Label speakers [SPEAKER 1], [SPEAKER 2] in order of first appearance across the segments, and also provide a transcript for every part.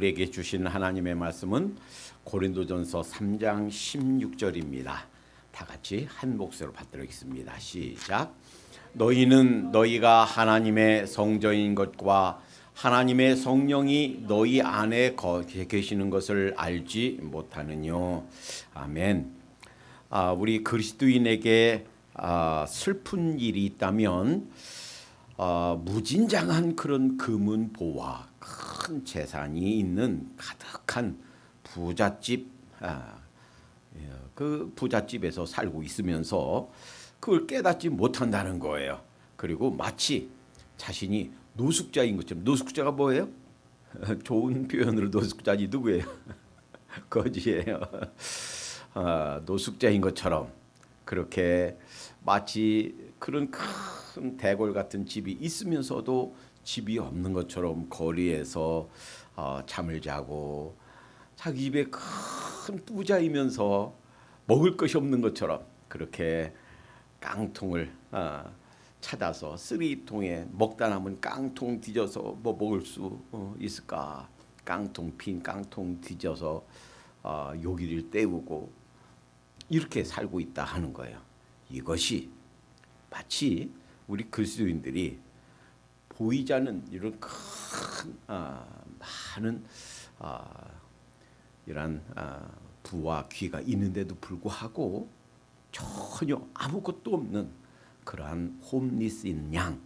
[SPEAKER 1] 우리에게 주신 하나님의 말씀은 고린도전서 3장 16절입니다. 다 같이 한 목소리로 받들겠습니다. 시작. 너희는 너희가 하나님의 성전인 것과 하나님의 성령이 너희 안에 계시는 것을 알지 못하느뇨. 아멘. 우리 그리스도인에게 슬픈 일이 있다면 무진장한 그런 금은보화, 큰 재산이 있는 가득한 부잣집, 그 부잣집에서 살고 있으면서 그걸 깨닫지 못한다는 거예요. 그리고 마치 자신이 노숙자인 것처럼. 노숙자가 뭐예요? 좋은 표현으로 노숙자지 누구예요? 거지예요. 노숙자인 것처럼 그렇게 마치 그런 큰 대궐 같은 집이 있으면서도 집이 없는 것처럼 거리에서 잠을 자고 자기 집에 큰 부자이면서 먹을 것이 없는 것처럼 그렇게 깡통을 찾아서 쓰레기통에 먹다 남은 깡통 뒤져서 뭐 먹을 수 있을까? 깡통 빈 깡통 뒤져서 요기를 때우고 이렇게 살고 있다 하는 거예요. 이것이 마치 우리 그리스도인들이 보이지 않는 이런 큰 많은 이런 부와 귀가 있는데도 불구하고 전혀 아무것도 없는 그러한 홈리스인 양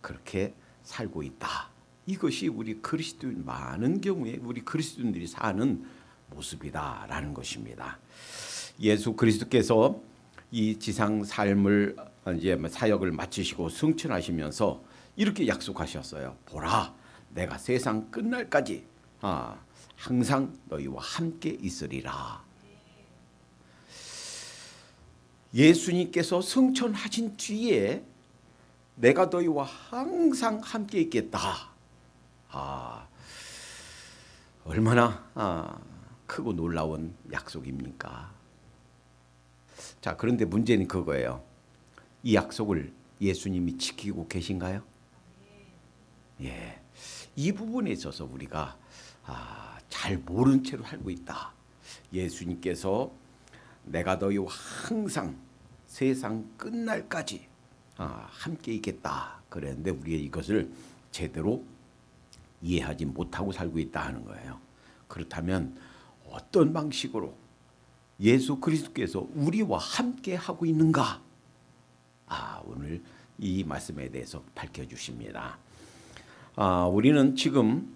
[SPEAKER 1] 그렇게 살고 있다. 이것이 우리 그리스도인 많은 경우에 우리 그리스도인들이 사는 모습이다라는 것입니다. 예수 그리스도께서 이 지상 삶을 이제 사역을 마치시고 승천하시면서 이렇게 약속하셨어요. 보라, 내가 세상 끝날까지 항상 너희와 함께 있으리라. 예수님께서 승천하신 뒤에 내가 너희와 항상 함께 있겠다. 얼마나 크고 놀라운 약속입니까? 자, 그런데 문제는 그거예요. 이 약속을 예수님이 지키고 계신가요? 예, 이 부분에 있어서 우리가 잘 모른 채로 살고 있다. 예수님께서 내가 너희와 항상 세상 끝날까지 함께 있겠다 그랬는데 우리가 이것을 제대로 이해하지 못하고 살고 있다 하는 거예요. 그렇다면 어떤 방식으로 예수 그리스도께서 우리와 함께 하고 있는가? 오늘 이 말씀에 대해서 밝혀주십니다. 우리는 지금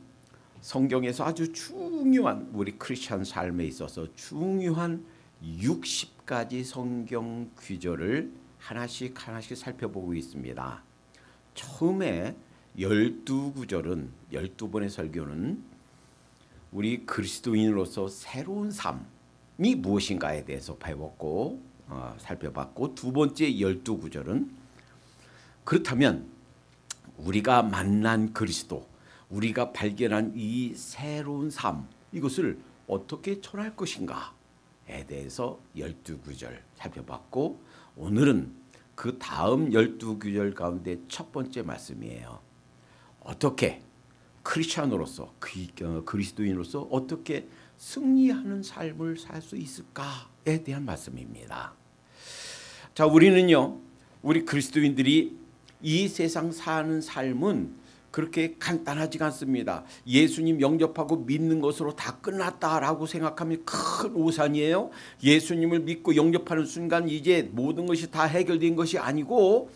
[SPEAKER 1] 성경에서 아주 중요한 우리 크리스찬 삶에 있어서 중요한 60가지 성경 구절을 하나씩 살펴보고 있습니다. 처음에 12구절은 12번의 설교는 우리 그리스도인으로서 새로운 삶이 무엇인가에 대해서 배웠고 살펴봤고, 두 번째 12구절은 그렇다면 우리가 만난 그리스도, 우리가 발견한 이 새로운 삶, 이것을 어떻게 전할 것인가에 대해서 12구절 살펴봤고, 오늘은 그 다음 12구절 가운데 첫 번째 말씀이에요. 어떻게 크리스찬으로서, 그리스도인으로서 어떻게 승리하는 삶을 살 수 있을까에 대한 말씀입니다. 자, 우리는요, 우리 그리스도인들이 이 세상 사는 삶은 그렇게 간단하지가 않습니다. 예수님 영접하고 믿는 것으로 다 끝났다라고 생각하면 큰 오산이에요. 예수님을 믿고 영접하는 순간 이제 모든 것이 다 해결된 것이 아니고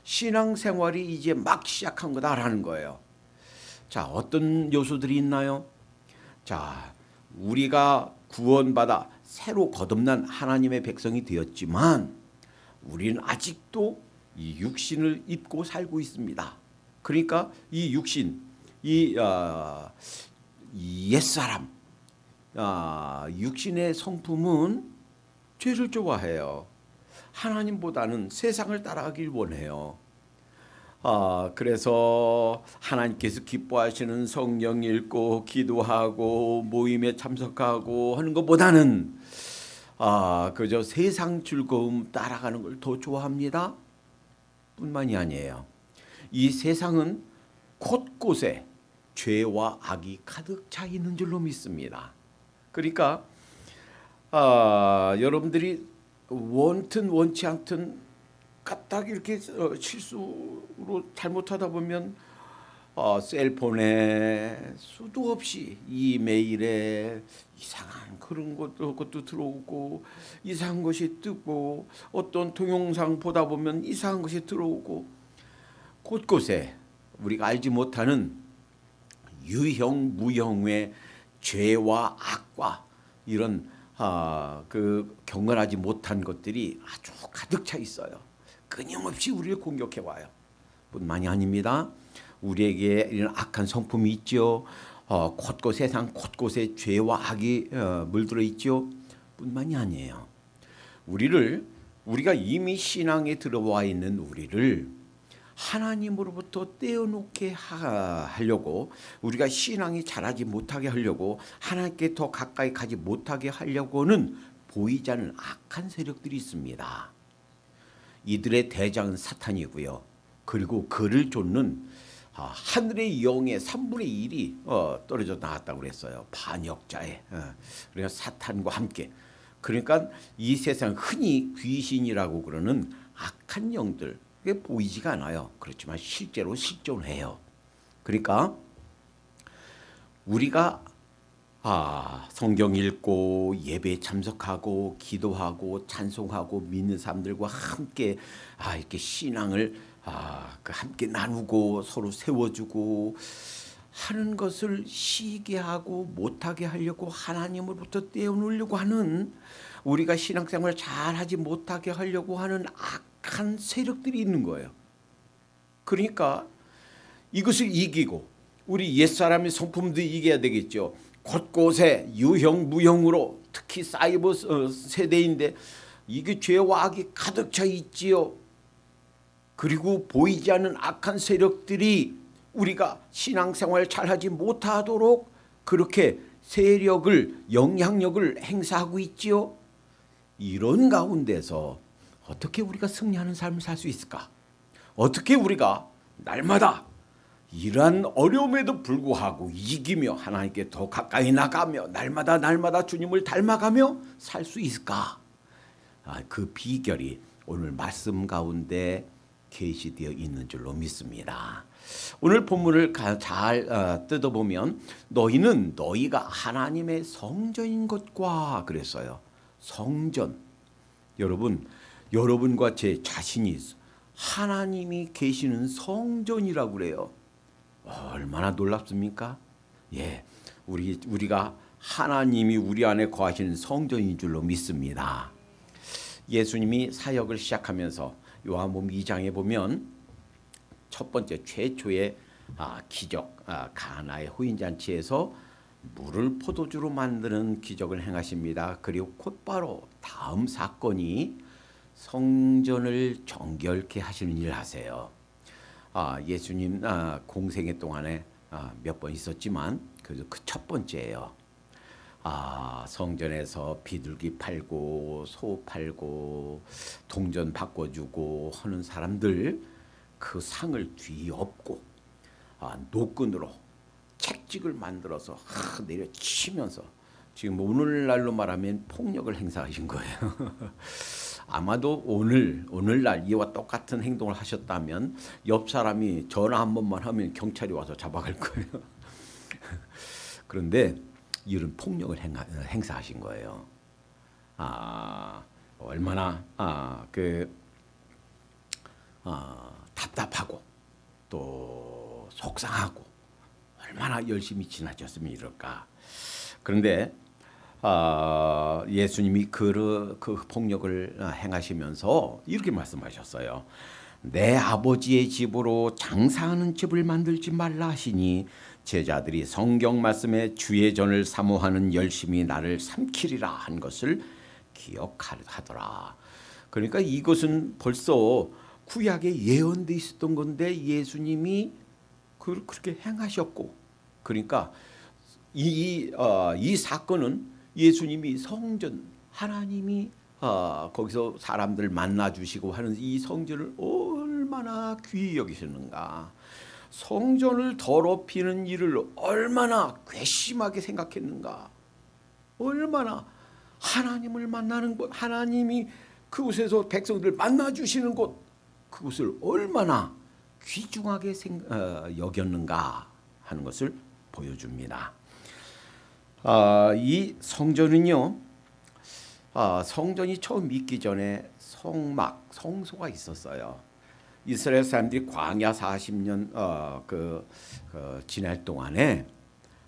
[SPEAKER 1] 신앙생활이 이제 막 시작한 거다라는 거예요. 자, 어떤 요소들이 있나요? 자, 우리가 구원받아 새로 거듭난 하나님의 백성이 되었지만 우리는 아직도 이 육신을 입고 살고 있습니다. 그러니까 이 육신, 이 옛사람, 육신의 성품은 죄를 좋아해요. 하나님보다는 세상을 따라가길 원해요. 그래서 하나님께서 기뻐하시는 성경 읽고 기도하고 모임에 참석하고 하는 것보다는 그저 세상 즐거움 따라가는 걸 더 좋아합니다. 뿐만이 아니에요. 이 세상은 곳곳에 죄와 악이 가득 차 있는 줄로 믿습니다. 그러니까 여러분들이 원튼 원치 않든 까딱 이렇게 실수로 잘못하다 보면 셀폰에 수도 없이 이메일에 이상한 그런 것도 들어오고 이상한 것이 뜨고 어떤 동영상 보다 보면 이상한 것이 들어오고 곳곳에 우리가 알지 못하는 유형 무형의 죄와 악과 이런 그 경건하지 못한 것들이 아주 가득 차 있어요. 끊임없이 우리를 공격해 와요. 뿐만이 아닙니다. 우리에게 이런 악한 성품이 있죠. 곳곳 세상 곳곳에 죄와 악이 물들어 있죠. 뿐만이 아니에요. 우리가 이미 신앙에 들어와 있는 우리를 하나님으로부터 떼어놓게 하려고, 우리가 신앙이 자라지 못하게 하려고, 하나님께 더 가까이 가지 못하게 하려고는 보이지 않는 악한 세력들이 있습니다. 이들의 대장은 사탄이고요. 그리고 그를 쫓는 하늘의 영의 3분의 1이 떨어져 나왔다고 그랬어요. 반역자에. 그러니까 사탄과 함께. 그러니까 이 세상 흔히 귀신이라고 그러는 악한 영들, 그게 보이지가 않아요. 그렇지만 실제로 실존해요. 그러니까 우리가 성경 읽고 예배에 참석하고 기도하고 찬송하고 믿는 사람들과 함께 이렇게 신앙을 함께 나누고 서로 세워주고 하는 것을 시기하고 못하게 하려고 하나님으로부터 떼어놓으려고 하는, 우리가 신앙생활을 잘하지 못하게 하려고 하는 악한 세력들이 있는 거예요. 그러니까 이것을 이기고 우리 옛사람의 성품도 이겨야 되겠죠. 곳곳에 유형 무형으로, 특히 사이버 세대인데 이게 죄와 악이 가득 차 있지요. 그리고 보이지 않는 악한 세력들이 우리가 신앙생활 잘하지 못하도록 그렇게 세력을, 영향력을 행사하고 있지요. 이런 가운데서 어떻게 우리가 승리하는 삶을 살 수 있을까? 어떻게 우리가 날마다 이러한 어려움에도 불구하고 이기며 하나님께 더 가까이 나가며 날마다 주님을 닮아가며 살 수 있을까? 그 비결이 오늘 말씀 가운데 계시되어 있는 줄로 믿습니다. 오늘 본문을 잘 뜯어보면 너희는 너희가 하나님의 성전인 것과 그랬어요. 성전. 여러분과 제 자신이 하나님이 계시는 성전이라고 그래요. 얼마나 놀랍습니까? 예, 우리가 하나님이 우리 안에 거하시는 성전인 줄로 믿습니다. 예수님이 사역을 시작하면서 요한복음 2장에 보면 첫 번째 최초의 기적, 가나의 호인잔치에서 물을 포도주로 만드는 기적을 행하십니다. 그리고 곧바로 다음 사건이 성전을 정결케 하시는 일을 하세요. 예수님 공생애 동안에 몇 번 있었지만 그 첫 번째예요. 성전에서 비둘기 팔고 소 팔고 동전 바꿔주고 하는 사람들 그 상을 뒤엎고 노끈으로 책찍을 만들어서 내려치면서 지금 오늘날로 말하면 폭력을 행사하신 거예요. 아마도 오늘날 이와 똑같은 행동을 하셨다면 옆 사람이 전화 한 번만 하면 경찰이 와서 잡아갈 거예요. 그런데 이런 폭력을 행사하신 거예요. 얼마나 답답하고 또 속상하고 얼마나 열심히 지나쳤으면 이럴까. 그런데 예수님이 그 폭력을 행하시면서 이렇게 말씀하셨어요. 내 아버지의 집으로 장사하는 집을 만들지 말라 하시니 제자들이 성경 말씀에 주의 전을 사모하는 열심히 나를 삼키리라 한 것을 기억하더라. 그러니까 이것은 벌써 구약에 예언돼 있었던 건데 예수님이 그렇게 행하셨고, 그러니까 이 사건은 예수님이 성전, 하나님이 거기서 사람들 만나 주시고 하는 이 성전을 얼마나 귀히 여기시는가. 성전을 더럽히는 일을 얼마나 괘씸하게 생각했는가. 얼마나 하나님을 만나는 곳, 하나님이 그곳에서 백성들을 만나주시는 곳, 그곳을 얼마나 귀중하게 여겼는가 하는 것을 보여줍니다. 이 성전은요, 성전이 처음 있기 전에 성소가 있었어요. 이스라엘 사람들이 광야 40년 지날 동안에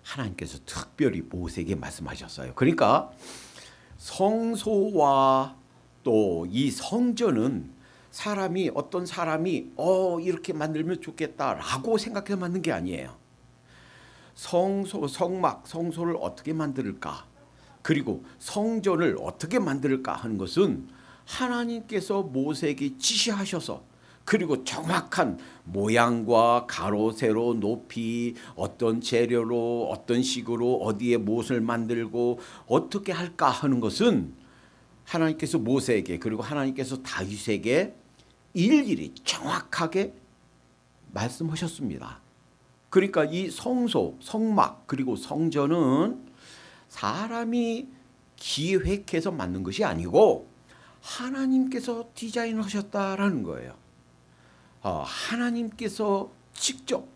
[SPEAKER 1] 하나님께서 특별히 모세에게 말씀하셨어요. 그러니까 성소와 또 이 성전은 어떤 사람이 이렇게 만들면 좋겠다라고 생각해서 만든 게 아니에요. 성소를 어떻게 만들까? 그리고 성전을 어떻게 만들까 하는 것은 하나님께서 모세에게 지시하셔서, 그리고 정확한 모양과 가로, 세로, 높이, 어떤 재료로, 어떤 식으로, 어디에 무엇을 만들고 어떻게 할까 하는 것은 하나님께서 모세에게, 그리고 하나님께서 다윗에게 일일이 정확하게 말씀하셨습니다. 그러니까 이 성소, 성막, 그리고 성전은 사람이 기획해서 만든 것이 아니고 하나님께서 디자인하셨다라는 거예요. 하나님께서 직접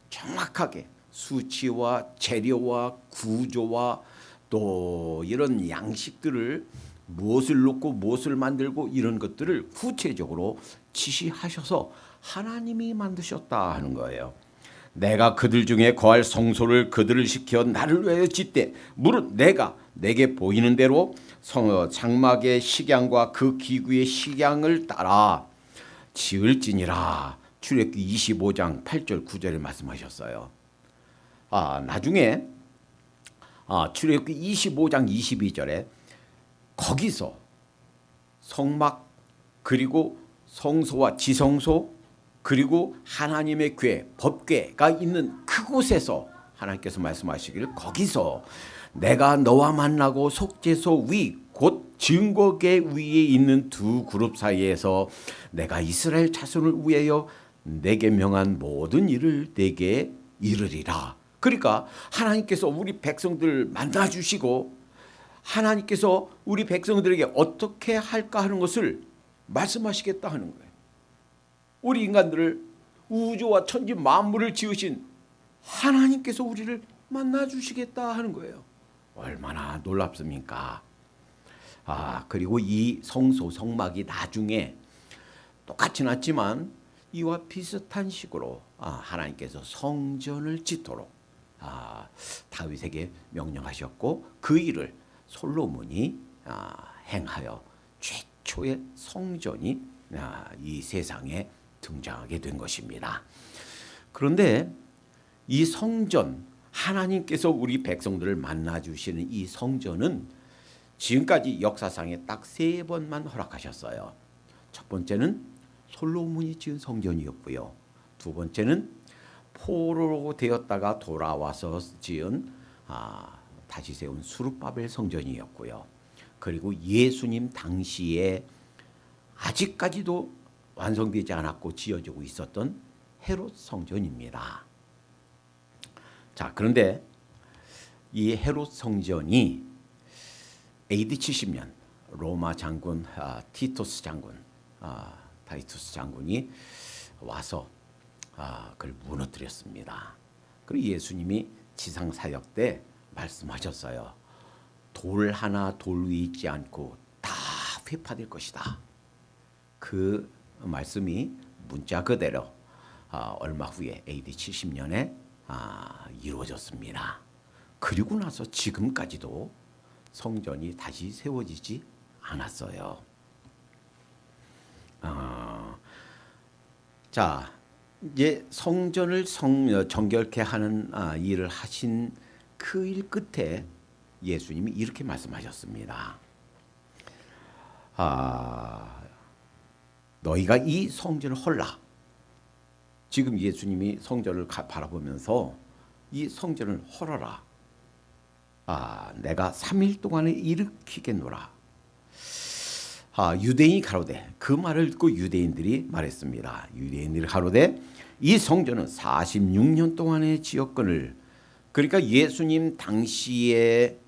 [SPEAKER 1] 정확하게 수치와 재료와 구조와 또 이런 양식들을 무엇을 넣고 무엇을 만들고 이런 것들을 구체적으로 지시하셔서 하나님이 만드셨다 하는 거예요. 내가 그들 중에 거할 성소를 그들을 시켜 나를 위하여 짓되 무릇 내가 내게 보이는 대로 장막의 식양과 그 기구의 식양을 따라 지을지니라. 출애굽기 25장 8절 9절에 말씀하셨어요. 나중에 출애굽기 25장 22절에 거기서 성막, 그리고 성소와 지성소, 그리고 하나님의 궤, 법궤가 있는 그곳에서 하나님께서 말씀하시기를, 거기서 내가 너와 만나고 속죄소 위 곧 증거궤 위에 있는 두 그룹 사이에서 내가 이스라엘 자손을 위하여 내게 명한 모든 일을 내게 이르리라. 그러니까 하나님께서 우리 백성들을 만나주시고 하나님께서 우리 백성들에게 어떻게 할까 하는 것을 말씀하시겠다 하는 거예요. 우리 인간들을, 우주와 천지 만물을 지으신 하나님께서 우리를 만나주시겠다 하는 거예요. 얼마나 놀랍습니까? 그리고 이 성소, 성막이 나중에 똑같진 않지만 이와 비슷한 식으로 하나님께서 성전을 짓도록 다윗에게 명령하셨고, 그 일을 솔로몬이 행하여 최초의 성전이 이 세상에 등장하게 된 것입니다. 그런데 이 성전, 하나님께서 우리 백성들을 만나주시는 이 성전은 지금까지 역사상에 딱 3번만 허락하셨어요. 첫 번째는 솔로몬이 지은 성전이었고요. 두 번째는 포로로 되었다가 돌아와서 지은 다시 세운 수룹바벨 성전이었고요. 그리고 예수님 당시에 아직까지도 완성되지 않았고 지어지고 있었던 헤롯 성전입니다. 자, 그런데 이 헤롯 성전이 AD 70년 로마 장군 티투스 장군, 타이투스 장군이 와서 그걸 무너뜨렸습니다. 그리고 예수님이 지상 사역 때 말씀하셨어요. 돌 하나 돌 위에 있지 않고 다 회파될 것이다. 그 말씀이 문자 그대로 얼마 후에 AD 70년에 이루어졌습니다. 그리고 나서 지금까지도 성전이 다시 세워지지 않았어요. 자, 이제 성전을 정결케 하는 일을 하신 그 일 끝에 예수님이 이렇게 말씀하셨습니다. 너희가 이 성전을 헐라. 지금 예수님이 성전을 바라보면서 이 성전을 헐어라. 내가 3일 동안에 일으키겠노라. 유대인이 가로되, 그 말을 듣고 유대인들이 말했습니다. 유대인들이 가로되 이 성전은 46년 동안의 지역권을, 그러니까 예수님 당시에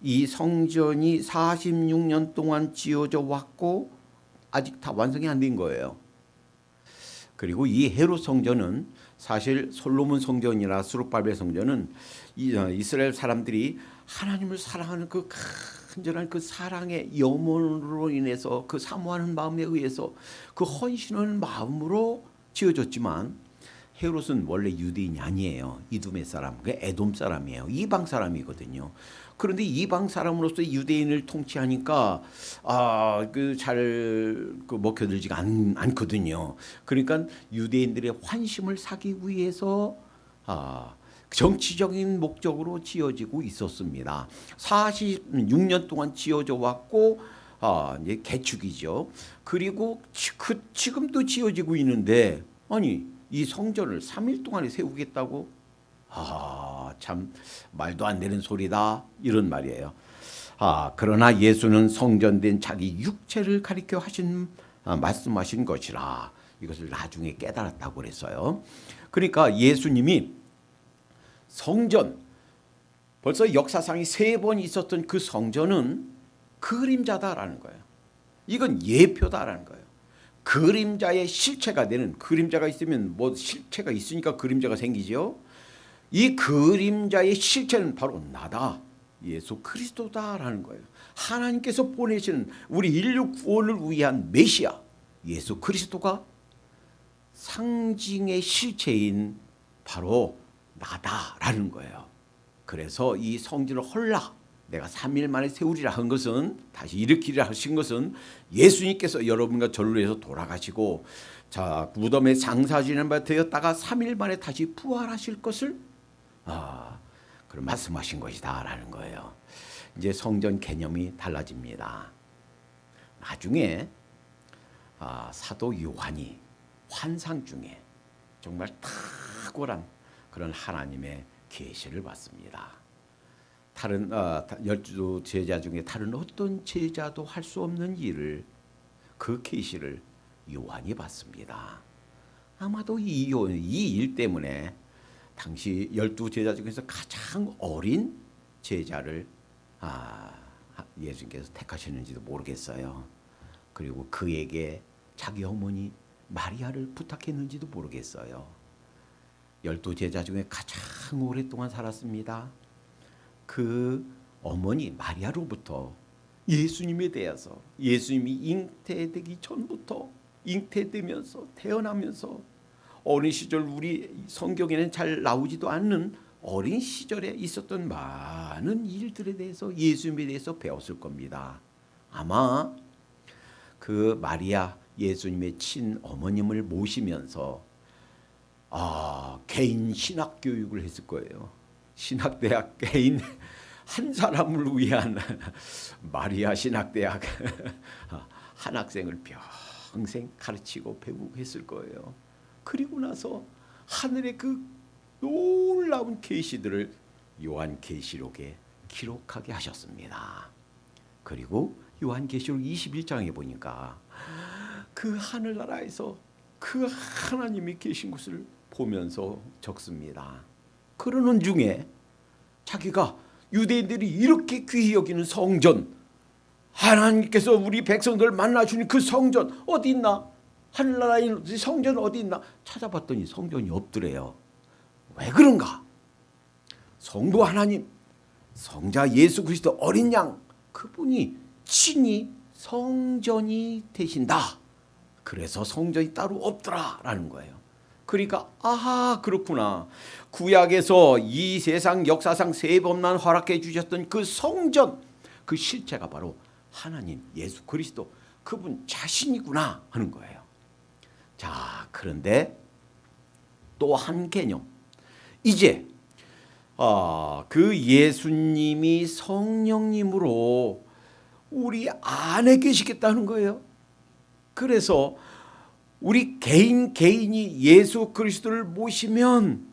[SPEAKER 1] 이 성전이 46년 동안 지어져 왔고 아직 다 완성이 안 된 거예요. 그리고 이 헤롯 성전은 사실 솔로몬 성전이나 스룹바벨 성전은 이스라엘 사람들이 하나님을 사랑하는 그 간절한 그 사랑의 염원으로 인해서 그 사모하는 마음에 의해서 그 헌신하는 마음으로 지어졌지만, 헤롯은 원래 유대인이 아니에요. 이두메 사람, 그 에돔 사람이에요. 이방 사람이거든요. 그런데 이방 사람으로서 유대인을 통치하니까 잘 먹혀들지가 않거든요. 그러니까 유대인들의 환심을 사기 위해서 정치적인 목적으로 지어지고 있었습니다. 46년 동안 지어져 왔고 이제 개축이죠. 그리고 지금도 지어지고 있는데, 아니 이 성전을 3일 동안에 세우겠다고? 참 말도 안 되는 소리다, 이런 말이에요. 그러나 예수는 성전된 자기 육체를 가리켜 말씀하신 것이라 이것을 나중에 깨달았다고 그랬어요. 그러니까 예수님이 성전, 벌써 역사상이 3번 있었던 그 성전은 그림자다라는 거예요. 이건 예표다라는 거예요. 그림자의 실체가 되는, 그림자가 있으면 뭐 실체가 있으니까 그림자가 생기죠. 이 그림자의 실체는 바로 나다, 예수 그리스도다라는 거예요. 하나님께서 보내시는 우리 인류 구원을 위한 메시아 예수 그리스도가 상징의 실체인 바로 나다라는 거예요. 그래서 이 성전을 헐라 내가 3일 만에 세우리라 한 것은, 다시 일으키리라 하신 것은, 예수님께서 여러분과 저를 위해서 돌아가시고 무덤에 장사 지낸 바 되었다가 3일 만에 다시 부활하실 것을 그런 말씀하신 것이다라는 거예요. 이제 성전 개념이 달라집니다. 나중에 사도 요한이 환상 중에 정말 탁월한 그런 하나님의 계시를 받습니다. 다른 12 제자 중에 다른 어떤 제자도 할 수 없는 일을, 그 계시를 요한이 받습니다. 아마도 이 일 때문에 당시 12 제자 중에서 가장 어린 제자를 예수님께서 택하셨는지도 모르겠어요. 그리고 그에게 자기 어머니 마리아를 부탁했는지도 모르겠어요. 12 제자 중에 가장 오랫동안 살았습니다. 그 어머니 마리아로부터 예수님에 대해서, 예수님이 잉태되기 전부터, 잉태되면서 태어나면서 어린 시절, 우리 성경에는 잘 나오지도 않는 어린 시절에 있었던 많은 일들에 대해서, 예수님에 대해서 배웠을 겁니다. 아마 그 마리아, 예수님의 친어머님을 모시면서 개인 신학 교육을 했을 거예요. 신학대학 개인 한 사람을 위한 마리아 신학대학 한 학생을 평생 가르치고 배우고 했을 거예요. 그리고 나서 하늘의 그 놀라운 계시들을 요한계시록에 기록하게 하셨습니다. 그리고 요한계시록 21장에 보니까 그 하늘나라에서 그 하나님이 계신 곳을 보면서 적습니다. 그러는 중에 자기가 유대인들이 이렇게 귀히 여기는 성전, 하나님께서 우리 백성들을 만나주는 그 성전 어디 있나? 하늘나라에 성전 어디 있나? 찾아봤더니 성전이 없더래요. 왜 그런가? 성도 하나님, 성자 예수 그리스도 어린 양, 그분이 친히 성전이 되신다. 그래서 성전이 따로 없더라라는 거예요. 그러니까 그렇구나. 구약에서 이 세상 역사상 3번만 허락해 주셨던 그 성전, 그 실체가 바로 하나님 예수 그리스도 그분 자신이구나 하는 거예요. 자, 그런데 또 한 개념, 이제 그 예수님이 성령님으로 우리 안에 계시겠다는 거예요. 그래서 우리 개인이 예수 그리스도를 모시면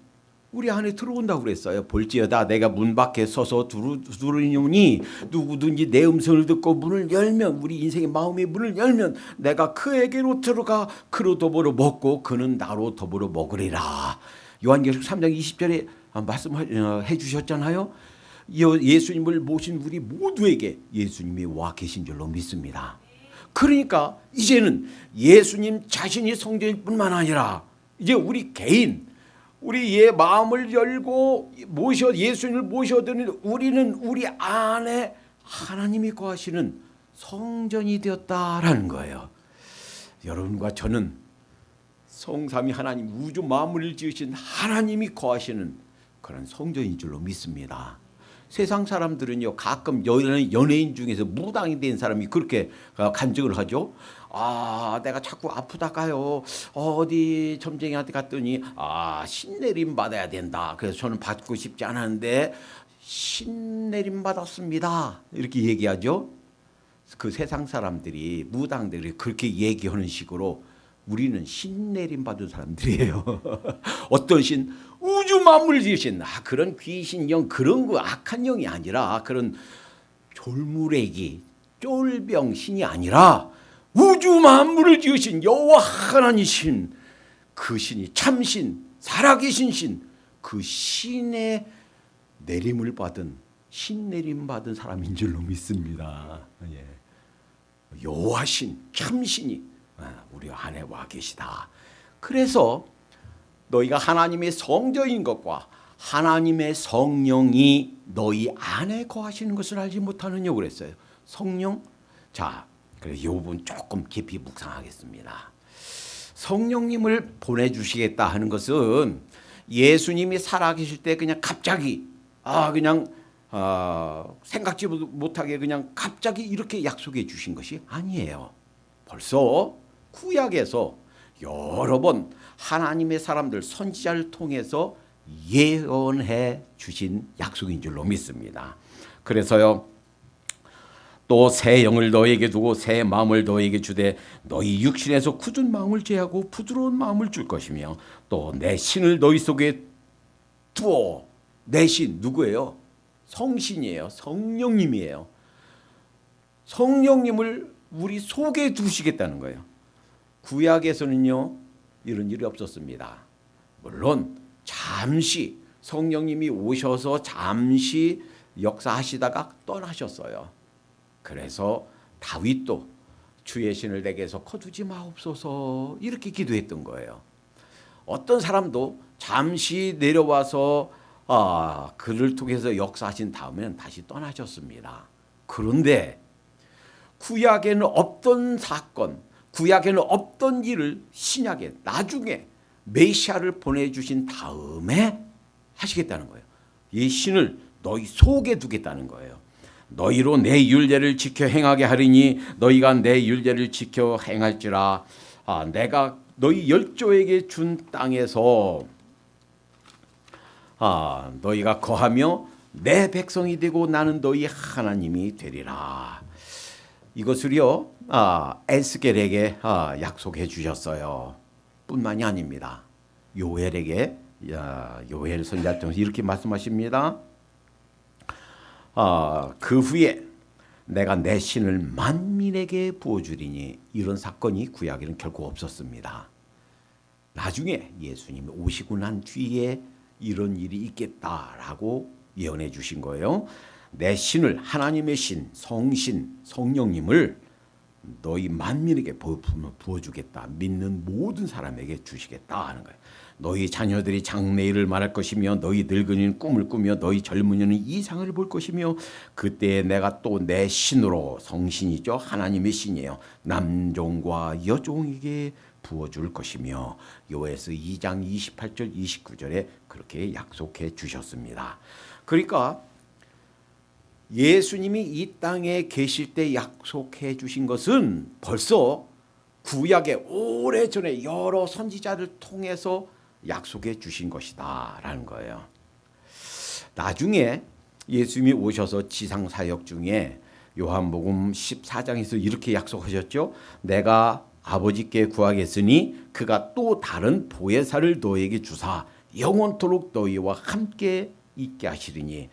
[SPEAKER 1] 우리 안에 들어온다고 그랬어요. 볼지어다 내가 문 밖에 서서 두드리니 누구든지 내 음성을 듣고 문을 열면, 우리 인생의 마음의 문을 열면 내가 그에게로 들어가 그로 더불어 먹고 그는 나로 더불어 먹으리라. 요한계시록 3장 20절에 말씀해 주셨잖아요. 예수님을 모신 우리 모두에게 예수님이 와 계신 줄로 믿습니다. 그러니까 이제는 예수님 자신이 성전일 뿐만 아니라 이제 우리 개인, 우리의 마음을 열고 예수님을 모셔드는 우리는 우리 안에 하나님이 거하시는 성전이 되었다라는 거예요. 여러분과 저는 성삼위 하나님, 우주 만물을 지으신 하나님이 거하시는 그런 성전인 줄로 믿습니다. 세상 사람들은요, 가끔 연예인 중에서 무당이 된 사람이 그렇게 간증을 하죠. 내가 자꾸 아프다가요, 어디 점쟁이한테 갔더니 신내림 받아야 된다. 그래서 저는 받고 싶지 않았는데 신내림 받았습니다. 이렇게 얘기하죠. 그 세상 사람들이, 무당들이 그렇게 얘기하는 식으로 우리는 신내림 받은 사람들이에요. 어떤 신? 우주 만물을 지으신 그런 귀신 영, 그런 거 악한 영이 아니라, 그런 졸무래기 쫄병 신이 아니라 우주 만물을 지으신 여호와 하나님이신 그 신이 참신, 살아계신 신, 그 신의 내림을 받은, 신내림 받은 사람인 줄로 믿습니다. 여호와 신, 참신이 우리 안에 와 계시다. 그래서 너희가 하나님의 성전인 것과 하나님의 성령이 너희 안에 거하시는 것을 알지 못하느냐고 그랬어요. 성령? 자, 그래서 이 부분 조금 깊이 묵상하겠습니다. 성령님을 보내주시겠다 하는 것은 예수님이 살아계실 때 그냥 갑자기 생각지 못하게 그냥 갑자기 이렇게 약속해 주신 것이 아니에요. 벌써 구약에서 여러 번 하나님의 사람들, 선지자를 통해서 예언해 주신 약속인 줄로 믿습니다. 그래서요, 또 새 영을 너에게 두고 새 마음을 너에게 주되 너희 육신에서 굳은 마음을 제하고 부드러운 마음을 줄 것이며 또 내 신을 너희 속에 두어. 내 신 누구예요? 성신이에요. 성령님이에요. 성령님을 우리 속에 두시겠다는 거예요. 구약에서는요, 이런 일이 없었습니다. 물론 잠시 성령님이 오셔서 잠시 역사하시다가 떠나셨어요. 그래서 다윗도 주의 신을 내게서 거두지 마옵소서 이렇게 기도했던 거예요. 어떤 사람도 잠시 내려와서 그를 통해서 역사하신 다음에는 다시 떠나셨습니다. 그런데 구약에는 없던 사건, 구약에는 없던 일을 신약에 나중에 메시아를 보내주신 다음에 하시겠다는 거예요. 이 신을 너희 속에 두겠다는 거예요. 너희로 내 율례를 지켜 행하게 하리니 너희가 내 율례를 지켜 행할지라. 내가 너희 열조에게 준 땅에서 너희가 거하며 내 백성이 되고 나는 너희 하나님이 되리라. 이것을요, 에스겔에게 약속해 주셨어요. 뿐만이 아닙니다. 요엘에게, 요엘 선지자 통해서 이렇게 말씀하십니다. 그 후에 내가 내 신을 만민에게 부어주리니. 이런 사건이 구약에는 결코 없었습니다. 나중에 예수님이 오시고 난 뒤에 이런 일이 있겠다라고 예언해 주신 거예요. 내 신을, 하나님의 신, 성신, 성령님을 너희 만민에게 부어주겠다. 믿는 모든 사람에게 주시겠다 하는 거예요. 너희 자녀들이 장래일을 말할 것이며 너희 늙은이는 꿈을 꾸며 너희 젊은이는 이상을 볼 것이며 그때 내가 또 내 신으로, 성신이죠, 하나님의 신이에요, 남종과 여종에게 부어줄 것이며 요에서 2장 28절 29절에 그렇게 약속해 주셨습니다. 그러니까 예수님이 이 땅에 계실 때 약속해 주신 것은 벌써 구약에 오래전에 여러 선지자를 통해서 약속해 주신 것이다 라는 거예요. 나중에 예수님이 오셔서 지상 사역 중에 요한복음 14장에서 이렇게 약속하셨죠. 내가 아버지께 구하겠으니 그가 또 다른 보혜사를 너에게 주사 영원토록 너희와 함께 있게 하시리니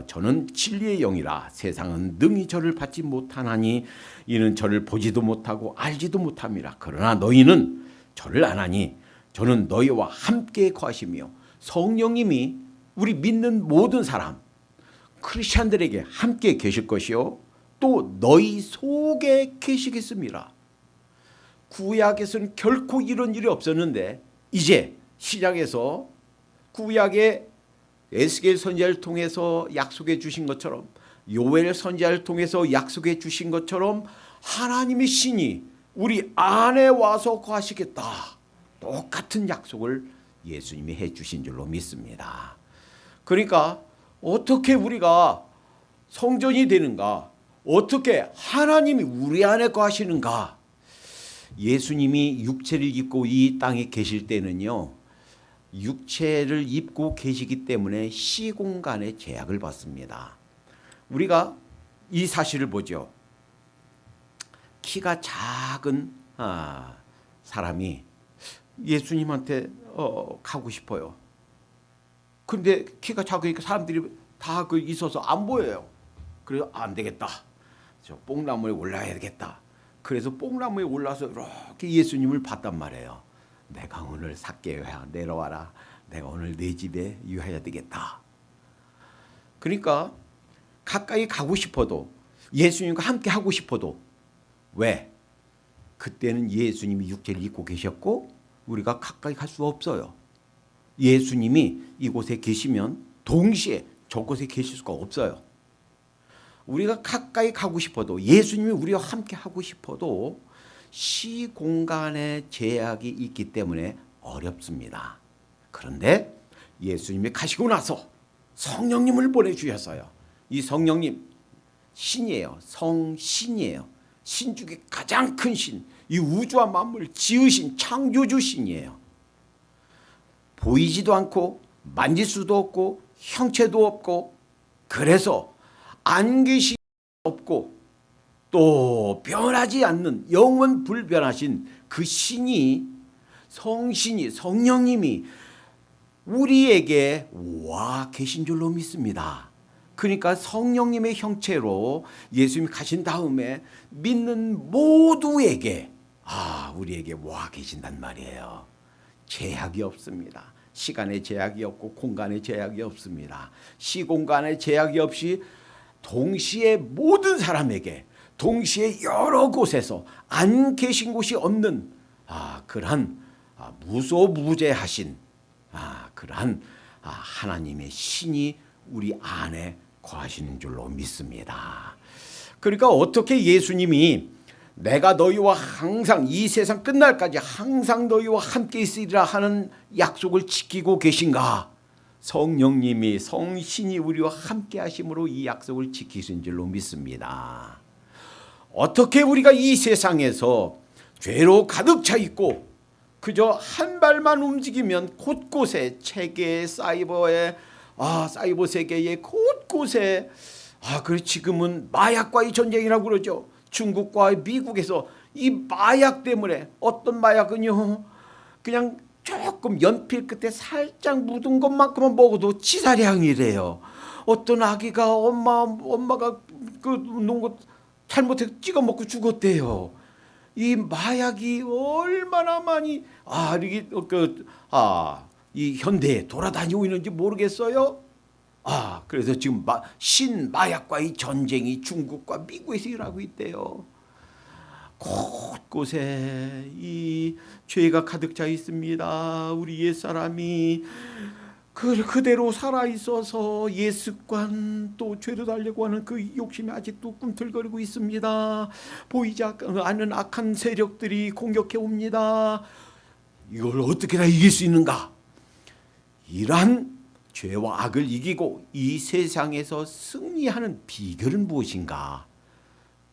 [SPEAKER 1] 저는 진리의 영이라 세상은 능히 저를 받지 못하나니 이는 저를 보지도 못하고 알지도 못함이라. 그러나 너희는 저를 아나니 저는 너희와 함께 거하시며 성령님이 우리 믿는 모든 사람 크리스찬들에게 함께 계실 것이요 또 너희 속에 계시겠습니다. 구약에서는 결코 이런 일이 없었는데 이제 신약에서 구약의 에스겔 선지자를 통해서 약속해 주신 것처럼 요엘 선지자를 통해서 약속해 주신 것처럼 하나님의 신이 우리 안에 와서 거하시겠다. 똑같은 약속을 예수님이 해 주신 줄로 믿습니다. 그러니까 어떻게 우리가 성전이 되는가? 어떻게 하나님이 우리 안에 거하시는가? 예수님이 육체를 입고 이 땅에 계실 때는요. 육체를 입고 계시기 때문에 시공간의 제약을 받습니다. 우리가 이 사실을 보죠. 키가 작은 사람이 예수님한테 가고 싶어요. 근데 키가 작으니까 사람들이 다 있어서 안 보여요. 그래서 안 되겠다. 저 뽕나무에 올라야 되겠다. 그래서 뽕나무에 올라서 이렇게 예수님을 봤단 말이에요. 내가 오늘 삭개오야 내려와라. 내가 오늘 내 집에 유하야 되겠다. 그러니까 가까이 가고 싶어도 예수님과 함께 하고 싶어도 왜? 그때는 예수님이 육체를 입고 계셨고 우리가 가까이 갈 수 없어요. 예수님이 이곳에 계시면 동시에 저곳에 계실 수가 없어요. 우리가 가까이 가고 싶어도 예수님이 우리와 함께 하고 싶어도 시공간의 제약이 있기 때문에 어렵습니다. 그런데 예수님이 가시고 나서 성령님을 보내주셔서요. 이 성령님 신이에요. 성신이에요. 신 중에 가장 큰 신, 이 우주와 만물을 지으신 창조주 신이에요. 보이지도 않고 만질 수도 없고 형체도 없고 그래서 안 계시 없고 또 변하지 않는 영원 불변하신 그 신이 성신이 성령님이 우리에게 와 계신 줄로 믿습니다. 그러니까 성령님의 형체로 예수님이 가신 다음에 믿는 모두에게 우리에게 와 계신단 말이에요. 제약이 없습니다. 시간의 제약이 없고 공간의 제약이 없습니다. 시공간의 제약이 없이 동시에 모든 사람에게 동시에 여러 곳에서 안 계신 곳이 없는 그러한 무소무제하신 그러한 하나님의 신이 우리 안에 거하시는 줄로 믿습니다. 그러니까 어떻게 예수님이 내가 너희와 항상 이 세상 끝날까지 항상 너희와 함께 있으리라 하는 약속을 지키고 계신가? 성령님이 성신이 우리와 함께 하심으로 이 약속을 지키신 줄로 믿습니다. 어떻게 우리가 이 세상에서 죄로 가득 차 있고 그저 한 발만 움직이면 곳곳에 체계 사이버에 사이버 세계의 곳곳에 그래 지금은 마약과의 전쟁이라고 그러죠. 중국과 미국에서 이 마약 때문에 어떤 마약은요 그냥 조금 연필 끝에 살짝 묻은 것만큼만 먹어도 치사량이래요. 어떤 아기가 엄마가 그 놓은 것 잘못해서 찍어 먹고 죽었대요. 이 마약이 얼마나 많이 이 현대에 돌아다니고 있는지 모르겠어요. 그래서 지금 신마약과의 전쟁이 중국과 미국에서 일하고 있대요. 곳곳에 이 죄가 가득 차 있습니다. 우리 옛사람이 그대로 살아 있어서 옛습관 또 죄를 달려고 하는 그 욕심이 아직도 꿈틀거리고 있습니다. 보이지 않는 악한 세력들이 공격해 옵니다. 이걸 어떻게 다 이길 수 있는가? 이러한 죄와 악을 이기고 이 세상에서 승리하는 비결은 무엇인가?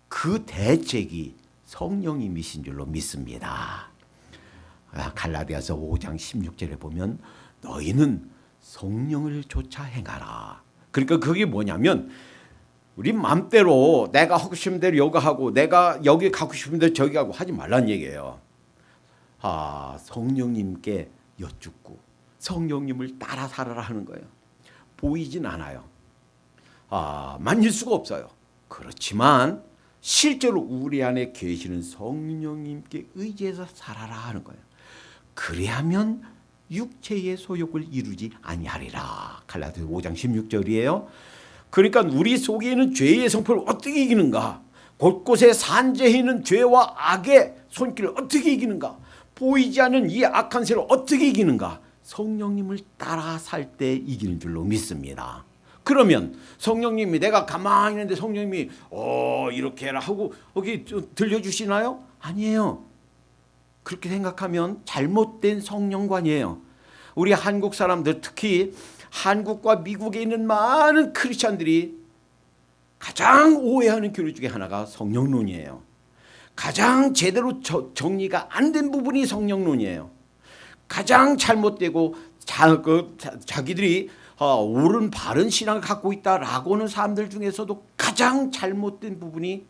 [SPEAKER 1] 그 대책이 성령님이신 줄로 믿습니다. 갈라디아서 5장 16절에 보면 너희는 성령을 쫓아 행하라. 그러니까 그게 뭐냐면 우리 마음대로 내가 하고 싶은 대로 여기 하고 내가 여기 가고 싶은 대로 저기 하고 하지 말란 얘기예요. 성령님께 여쭙고 성령님을 따라 살아라 하는 거예요. 보이진 않아요. 만질 수가 없어요. 그렇지만 실제로 우리 안에 계시는 성령님께 의지해서 살아라 하는 거예요. 그래야면 육체의 소욕을 이루지 아니하리라. 갈라디아서 5장 16절이에요. 그러니까 우리 속에 있는 죄의 성품을 어떻게 이기는가? 곳곳에 산재해 있는 죄와 악의 손길을 어떻게 이기는가? 보이지 않는 이 악한 세를 어떻게 이기는가? 성령님을 따라 살 때 이기는 줄로 믿습니다. 그러면 성령님이 내가 가만히 있는데 성령님이 이렇게 해라 하고 여기 들려주시나요? 아니에요. 그렇게 생각하면 잘못된 성령관이에요. 우리 한국 사람들, 특히 한국과 미국에 있는 많은 크리스찬들이 가장 오해하는 교리 중에 하나가 성령론이에요. 가장 제대로 정리가 안 된 부분이 성령론이에요. 가장 잘못되고 자기들이 옳은 바른 신앙을 갖고 있다라고 하는 사람들 중에서도 가장 잘못된 부분이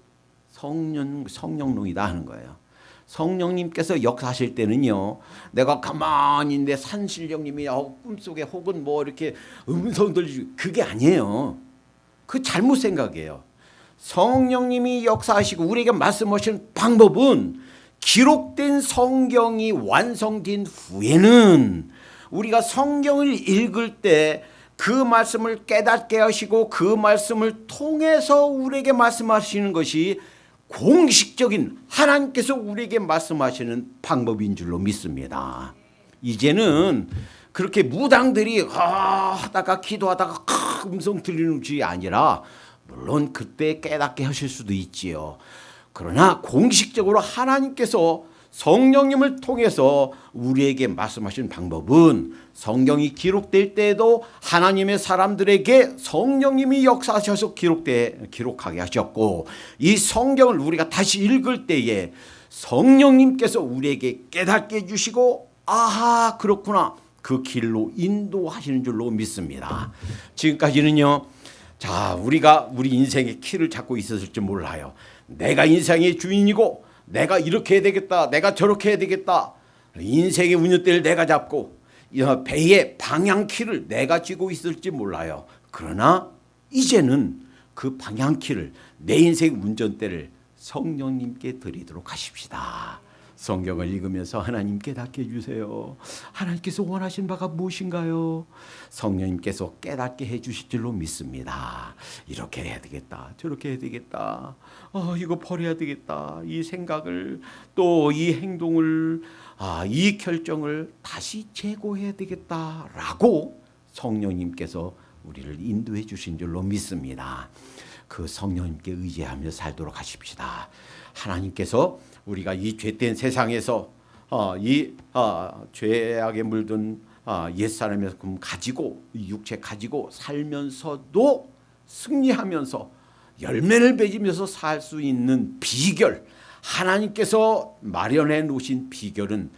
[SPEAKER 1] 성령론이다 하는 거예요. 성령님께서 역사하실 때는요, 내가 가만히 있는데 산신령님이 꿈속에 혹은 뭐 이렇게 음성 들리고, 그게 아니에요. 그 잘못 생각이에요. 성령님이 역사하시고 우리에게 말씀하시는 방법은 기록된 성경이 완성된 후에는 우리가 성경을 읽을 때 그 말씀을 깨닫게 하시고 그 말씀을 통해서 우리에게 말씀하시는 것이 공식적인 하나님께서 우리에게 말씀하시는 방법인 줄로 믿습니다. 이제는 그렇게 무당들이 하다가 기도하다가 음성 들리는 것이 아니라, 물론 그때 깨닫게 하실 수도 있지요. 그러나 공식적으로 하나님께서 성령님을 통해서 우리에게 말씀하신 방법은 성경이 기록될 때에도 하나님의 사람들에게 성령님이 역사하셔서 기록하게 하셨고, 이 성경을 우리가 다시 읽을 때에 성령님께서 우리에게 깨닫게 해주시고, 아하 그렇구나, 그 길로 인도하시는 줄로 믿습니다. 지금까지는요, 우리가 우리 인생의 키를 잡고 있었을지 몰라요. 내가 인생의 주인이고 내가 이렇게 해야 되겠다, 내가 저렇게 해야 되겠다, 인생의 운전대를 내가 잡고 배의 방향키를 내가 쥐고 있을지 몰라요. 그러나 이제는 그 방향키를, 내 인생의 운전대를 성령님께 드리도록 하십시다. 성경을 읽으면서 하나님 깨닫게 해주세요. 하나님께서 원하신 바가 무엇인가요? 성령님께서 깨닫게 해주실 줄로 믿습니다. 이렇게 해야 되겠다, 저렇게 해야 되겠다, 이거 버려야 되겠다, 이 생각을, 또 이 행동을, 이 결정을 다시 재고해야 되겠다라고 성령님께서 우리를 인도해 주신 줄로 믿습니다. 그 성령님께 의지하며 살도록 하십시다. 하나님께서 우리가 이 죄된 세상에서 이 죄악에 물든 옛사람의 가지고, 육체 가지고 살면서도 승리하면서 열매를 맺으면서 살 수 있는 비결, 하나님께서 마련해 놓으신 비결은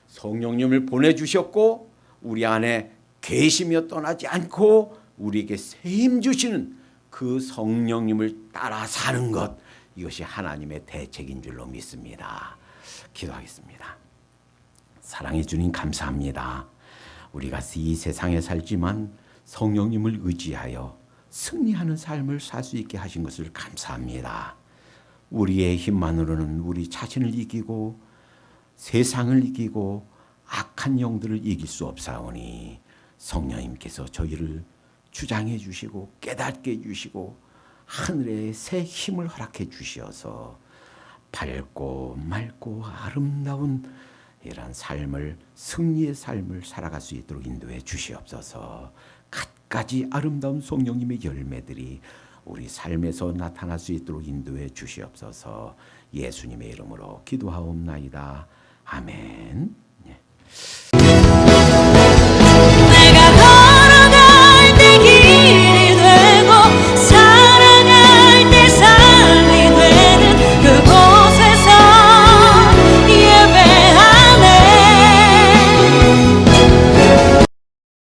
[SPEAKER 1] 성령님을 보내주셨고 우리 안에 계시며 떠나지 않고 우리에게 세임 주시는 그 성령님을 따라 사는 것, 이것이 하나님의 대책인 줄로 믿습니다. 기도하겠습니다. 사랑해 주님 감사합니다. 우리가 이 세상에 살지만 성령님을 의지하여 승리하는 삶을 살 수 있게 하신 것을 감사합니다. 우리의 힘만으로는 우리 자신을 이기고 세상을 이기고 악한 영들을 이길 수 없사오니 성령님께서 저희를 주장해 주시고 깨닫게 해주시고 하늘의 새 힘을 허락해 주시어서 밝고 맑고 아름다운 이런 삶을, 승리의 삶을 살아갈 수 있도록 인도해 주시옵소서. 갖가지 아름다운 성령님의 열매들이 우리 삶에서 나타날 수 있도록 인도해 주시옵소서. 예수님의 이름으로 기도하옵나이다. 아멘.